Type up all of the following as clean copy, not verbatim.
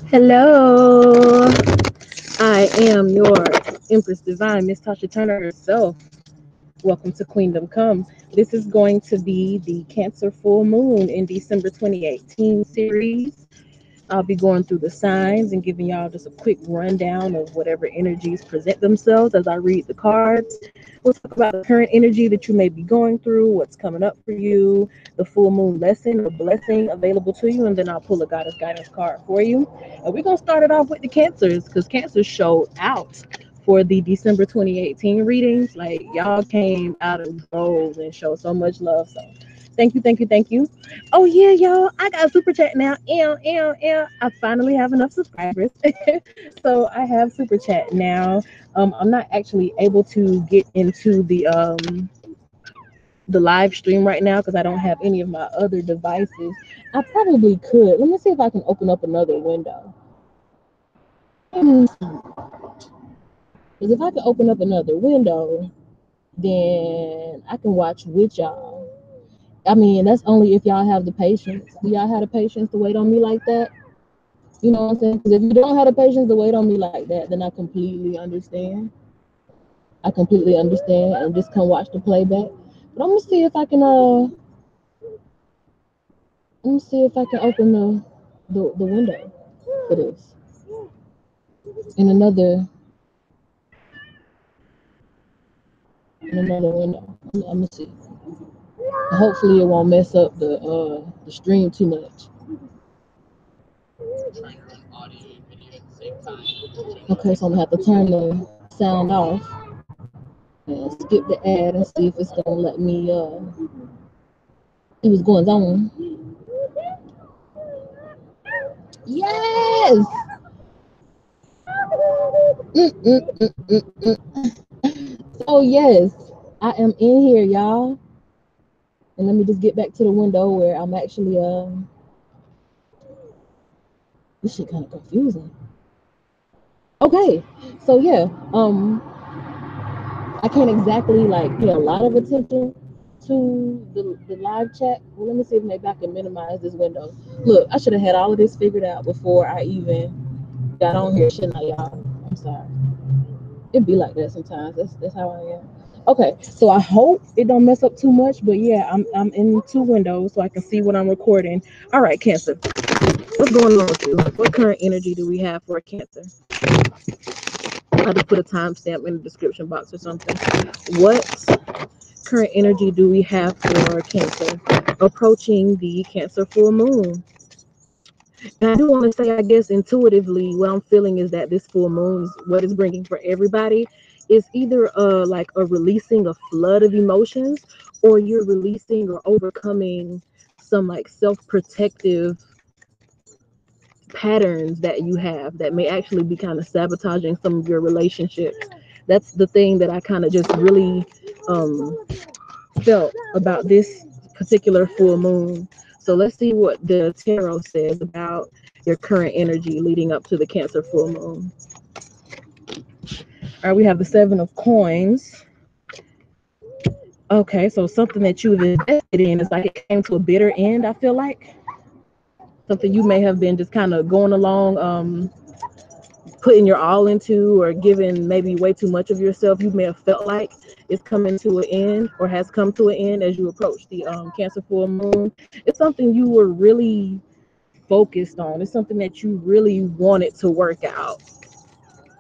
Hello, I am your Empress Divine, Miss Tasha Turner herself. Welcome to Queendom Come. This is going to be the Cancer Full Moon in December 2018 series. I'll be going through the signs and giving y'all just a quick rundown of whatever energies present themselves as I read the cards. We'll talk about the current energy that you may be going through, what's coming up for you, the full moon lesson or blessing available to you, and then I'll pull a goddess guidance card for you. And we're going to start it off with the cancers because cancers showed out for the December 2018 readings. Like, y'all came out of droves and showed so much love. So thank you, thank you, thank you. Oh yeah, y'all! I got a super chat now. I finally have enough subscribers, so I have super chat now. I'm not actually able to get into the live stream right now because I don't have any of my other devices. I probably could. Let me see if I can open up another window. Because if I can open up another window, then I can watch with y'all. I mean, that's only if y'all have the patience. Do y'all have the patience to wait on me like that? You know what I'm saying? Because if you don't have the patience to wait on me like that, then I completely understand. I completely understand and just come watch the playback. But I'm gonna see if I can let me see if I can open the window for this in another window. I'm gonna see. Hopefully it won't mess up the stream too much. Okay, so I'm gonna have to turn the sound off and skip the ad and see if it's gonna let me see what's going on. Yes. So yes, I am in here, y'all. And let me just get back to the window where I'm actually this shit kind of confusing. Okay, so yeah, I can't exactly like pay a lot of attention to the live chat. Well, let me see if maybe I can minimize this window. Look, I should have had all of this figured out before I even got on here, shouldn't I, y'all? I'm sorry. It be like that sometimes. That's how I am. Okay, so I hope it don't mess up too much, but yeah, I'm in two windows so I can see what I'm recording. All right, Cancer, what's going on with you? What current energy do we have for Cancer? I just put a timestamp in the description box or something. What current energy do we have for Cancer approaching the Cancer full moon? And I do want to say, I guess intuitively, what I'm feeling is that this full moon, what it's bringing for everybody, is either like a releasing a flood of emotions, or you're releasing or overcoming some like self-protective patterns that you have that may actually be kind of sabotaging some of your relationships. That's the thing that I kind of just really um, felt about this particular full moon. So let's see what the tarot says about your current energy leading up to the Cancer full moon. All right, we have the Seven of Coins. Okay, so something that you've invested in is like it came to a bitter end, I feel like. Something you may have been just kind of going along, putting your all into, or giving maybe way too much of yourself. You may have felt like it's coming to an end or has come to an end as you approach the Cancer full moon. It's something you were really focused on. It's something that you really wanted to work out.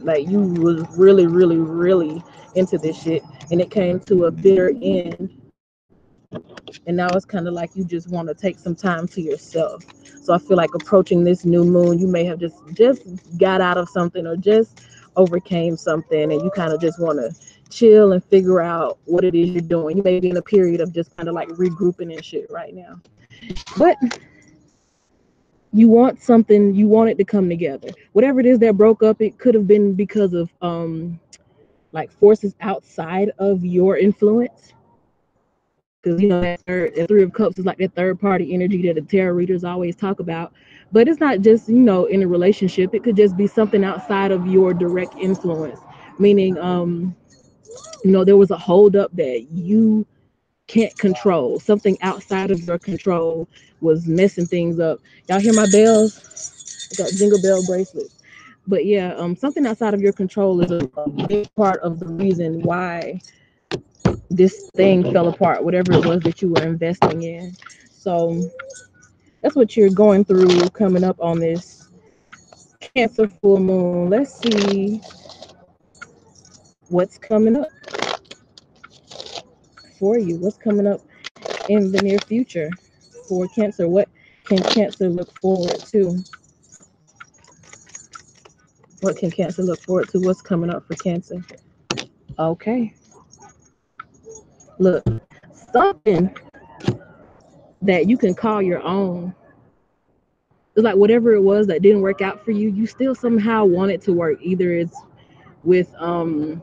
Like you was really, really, really into this shit, and it came to a bitter end. And now it's kind of like you just want to take some time to yourself. So I feel like approaching this new moon, you may have just got out of something or just overcame something, and you kind of just want to chill and figure out what it is you're doing. You may be in a period of just kind of like regrouping and shit right now, but you want something, you want it to come together. Whatever it is that broke up, it could have been because of like forces outside of your influence. Because you know that Three of Cups is like that third party energy that the tarot readers always talk about. But it's not just, you know, in a relationship. It could just be something outside of your direct influence. Meaning, you know, there was a holdup that you can't control. Something outside of your control was messing things up. Y'all hear my bells? got jingle bell bracelets. But yeah, something outside of your control is a big part of the reason why this thing fell apart, whatever it was that you were investing in. So that's what you're going through coming up on this Cancer full moon. Let's see what's coming up for you. What's coming up in the near future for Cancer? What can Cancer look forward to? What can Cancer look forward to? What's coming up for Cancer? Okay. Look, something that you can call your own. It's like whatever it was that didn't work out for you, you still somehow want it to work. Either it's with the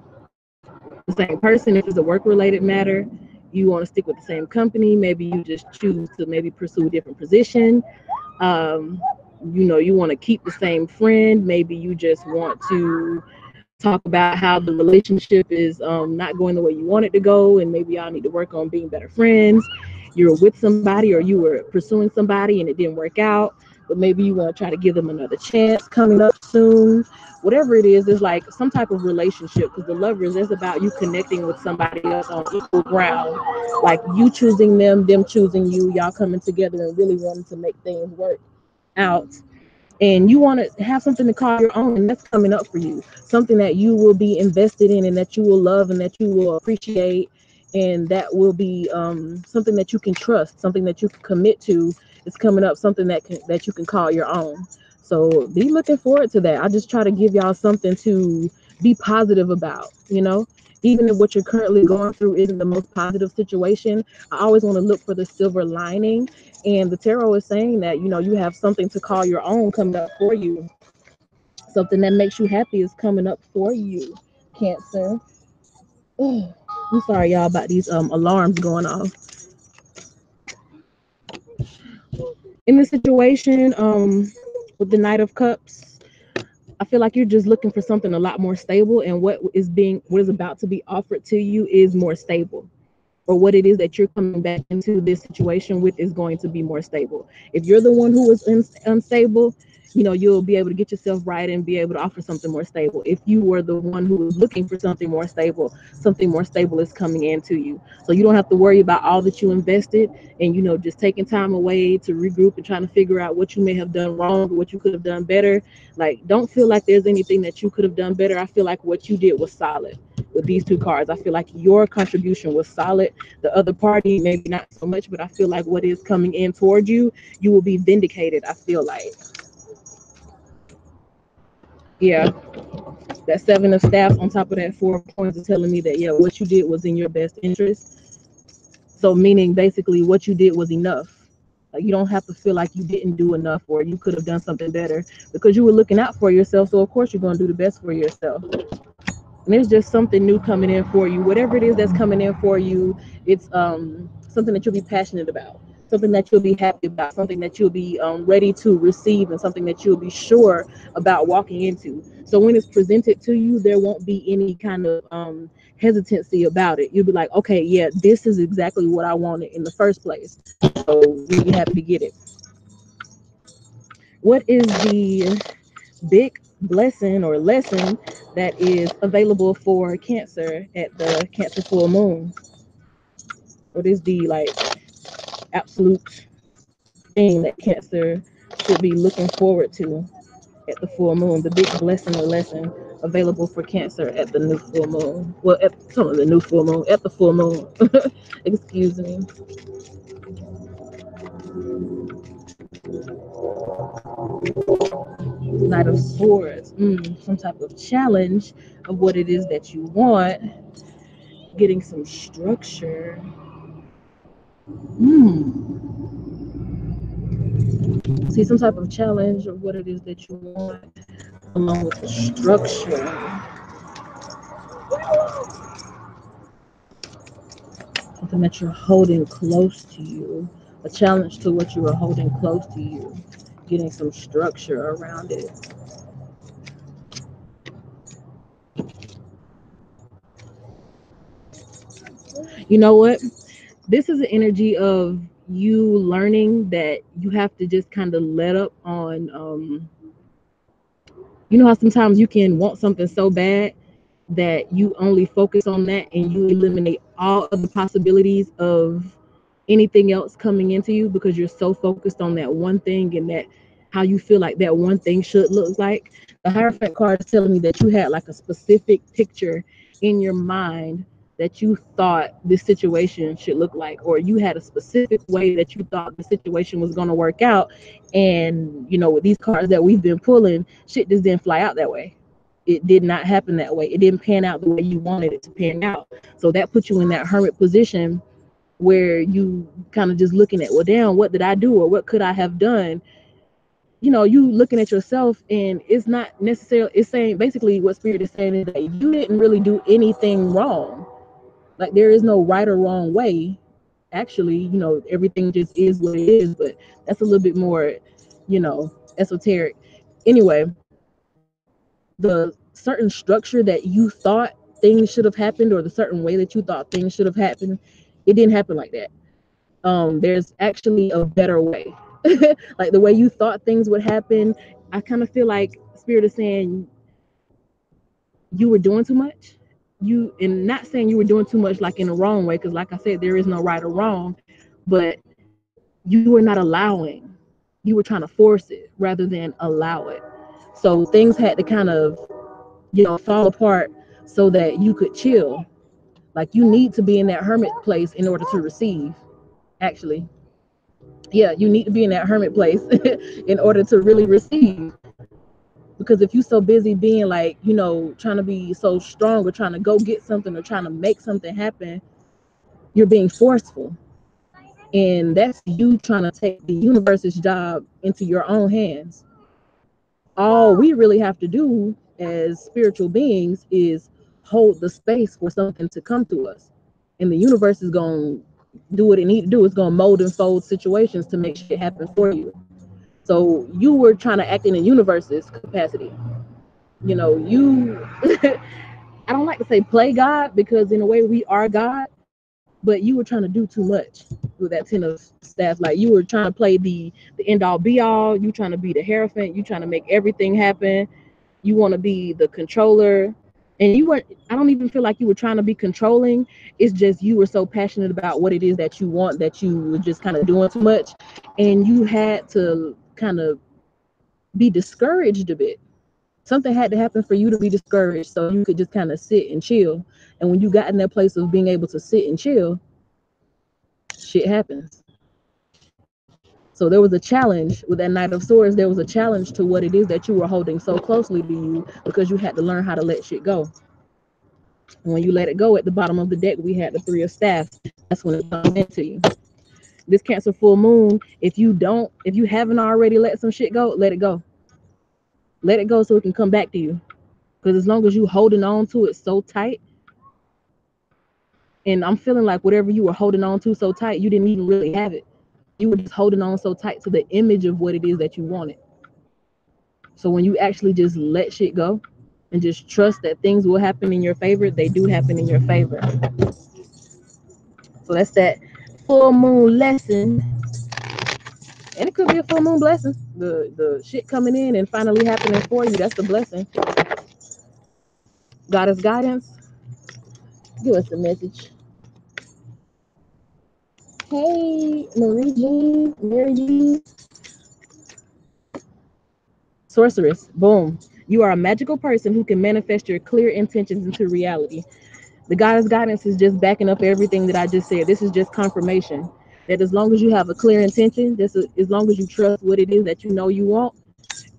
same person, if it's a work related matter, you want to stick with the same company, maybe you just choose to maybe pursue a different position. Um, you want to keep the same friend, maybe you just want to talk about how the relationship is not going the way you want it to go, and maybe y'all need to work on being better friends. You're with somebody or you were pursuing somebody and it didn't work out, but maybe you want to try to give them another chance coming up soon. Whatever it is like some type of relationship, because the lovers is about you connecting with somebody else on equal ground, like you choosing them choosing you, y'all coming together and really wanting to make things work out. And you want to have something to call your own, and that's coming up for you, something that you will be invested in and that you will love and that you will appreciate, and that will be something that you can trust, something that you can commit to. It's coming up, something that you can call your own. So be looking forward to that. I just try to give y'all something to be positive about, even if what you're currently going through isn't the most positive situation. I always want to look for the silver lining, and the tarot is saying that, you have something to call your own coming up for you. Something that makes you happy is coming up for you, Cancer. Oh, I'm sorry, y'all, about these alarms going off. In this situation, with the Knight of Cups, I feel like you're just looking for something a lot more stable, and what is about to be offered to you is more stable, or what it is that you're coming back into this situation with is going to be more stable. If you're the one who is unstable, you'll be able to get yourself right and be able to offer something more stable. If you were the one who was looking for something more stable is coming into you. So you don't have to worry about all that you invested and, just taking time away to regroup and trying to figure out what you may have done wrong or what you could have done better. Like, don't feel like there's anything that you could have done better. I feel like what you did was solid with these two cards. I feel like your contribution was solid. The other party, maybe not so much, but I feel like what is coming in toward you, you will be vindicated. I feel like, yeah, that Seven of Staffs on top of that Four of Coins is telling me that, yeah, what you did was in your best interest. So meaning basically what you did was enough. Like, you don't have to feel like you didn't do enough or you could have done something better, because you were looking out for yourself. So of course you're going to do the best for yourself. And there's just something new coming in for you. Whatever it is that's coming in for you, it's something that you'll be passionate about, something that you'll be happy about, something that you'll be ready to receive, and something that you'll be sure about walking into. So when it's presented to you, there won't be any kind of hesitancy about it. You'll be like, okay, yeah, this is exactly what I wanted in the first place. So you'll be happy to get it. What is the big blessing or lesson that is available for Cancer at the Cancer full moon? What is the absolute thing that Cancer should be looking forward to at the full moon? The big blessing or lesson available for Cancer at the new full moon. Well, at some of the new full moon, at the full moon. Excuse me. Knight of Swords. Some type of challenge of what it is that you want. Getting some structure. See, some type of challenge of what it is that you want, along with the structure. Something that you're holding close to you. A challenge to what you are holding close to you. Getting some structure around it. You know what? This is an energy of you learning that you have to just kind of let up on You know how sometimes you can want something so bad that you only focus on that and you eliminate all other possibilities of anything else coming into you because you're so focused on that one thing and that how you feel like that one thing should look like. The Hierophant card is telling me that you had like a specific picture in your mind that you thought this situation should look like, or you had a specific way that you thought the situation was going to work out. And you know, with these cards that we've been pulling, shit just didn't fly out that way. It did not happen that way. It didn't pan out the way you wanted it to pan out. So that puts you in that hermit position where you kind of just looking at, well, damn, what did I do or what could I have done? You know, you looking at yourself, and it's not necessarily, it's saying basically what spirit is saying is that you didn't really do anything wrong. Like there is no right or wrong way. Actually, you know, everything just is what it is, but that's a little bit more, you know, esoteric. Anyway, the certain structure that you thought things should have happened, or the certain way that you thought things should have happened, it didn't happen like that. There's actually a better way. Like the way you thought things would happen, I kind of feel like spirit is saying you were doing too much. You, and not saying you were doing too much like in the wrong way, because like I said, there is no right or wrong, but you were not allowing. You were trying to force it rather than allow it. So things had to kind of, you know, fall apart so that you could chill. Like you need to be in that hermit place in order to receive. Actually, yeah, you need to be in that hermit place in order to really receive. Because if you're so busy being like, you know, trying to be so strong or trying to go get something or trying to make something happen, you're being forceful. And that's you trying to take the universe's job into your own hands. All we really have to do as spiritual beings is hold the space for something to come to us. And the universe is going to do what it needs to do. It's going to mold and fold situations to make shit happen for you. So you were trying to act in the universe's capacity. You know, you, I don't like to say play God because in a way we are God, but you were trying to do too much with that 10 of staff. Like you were trying to play the end all be all. You trying to be the Hierophant. You trying to make everything happen. You want to be the controller. And you weren't, I don't even feel like you were trying to be controlling. It's just you were so passionate about what it is that you want that you were just kind of doing too much. And you had to kind of be discouraged a bit. Something had to happen for you to be discouraged so you could just kind of sit and chill. And when you got in that place of being able to sit and chill, shit happens. So there was a challenge with that Knight of Swords. There was a challenge to what it is that you were holding so closely to you because you had to learn how to let shit go. And when you let it go, at the bottom of the deck, we had the Three of Staffs. That's when it comes into you. This Cancer full moon, if you haven't already let some shit go, let it go. Let it go so it can come back to you. Because as long as you holding on to it so tight, and I'm feeling like whatever you were holding on to so tight, you didn't even really have it. You were just holding on so tight to the image of what it is that you wanted. So when you actually just let shit go and just trust that things will happen in your favor, they do happen in your favor. So that's that full moon lesson. And it could be a full moon blessing. The shit coming in and finally happening for you, that's the blessing. Goddess guidance, give us a message. Hey, Marie Jean, Mary Jean. Sorceress, boom. You are a magical person who can manifest your clear intentions into reality. The goddess guidance is just backing up everything that I just said. This is just confirmation that as long as you have a clear intention, as long as you trust what it is that you know you want,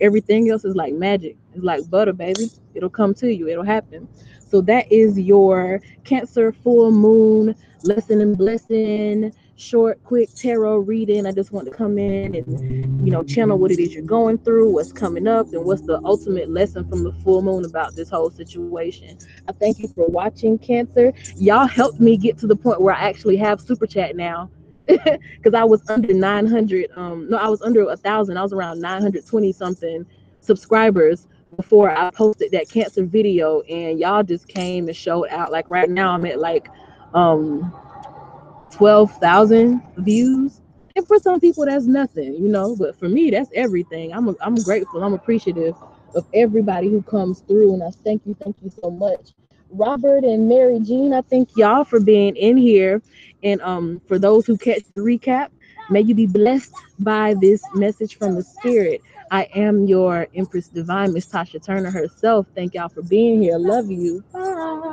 everything else is like magic. It's like butter, baby. It'll come to you. It'll happen. So that is your Cancer full moon lesson and blessing. Short, quick tarot reading. I just want to come in and channel what it is you're going through, what's coming up, and what's the ultimate lesson from the full moon about this whole situation. I thank you for watching, Cancer. Y'all helped me get to the point where I actually have super chat now. Because I was under 900. No, I was under 1,000. I was around 920 something subscribers before I posted that Cancer video, and y'all just came and showed out. Like right now, I'm at like 12,000 views. And for some people, that's nothing, but for me, that's everything. I'm grateful. I'm appreciative. of everybody who comes through. And I thank you so much. Robert and Mary Jean, I thank y'all for being in here. And for those who catch the recap, may you be blessed by this message from the Spirit. I am your Empress Divine, Miss Tasha Turner herself. Thank y'all for being here. Love you. Bye.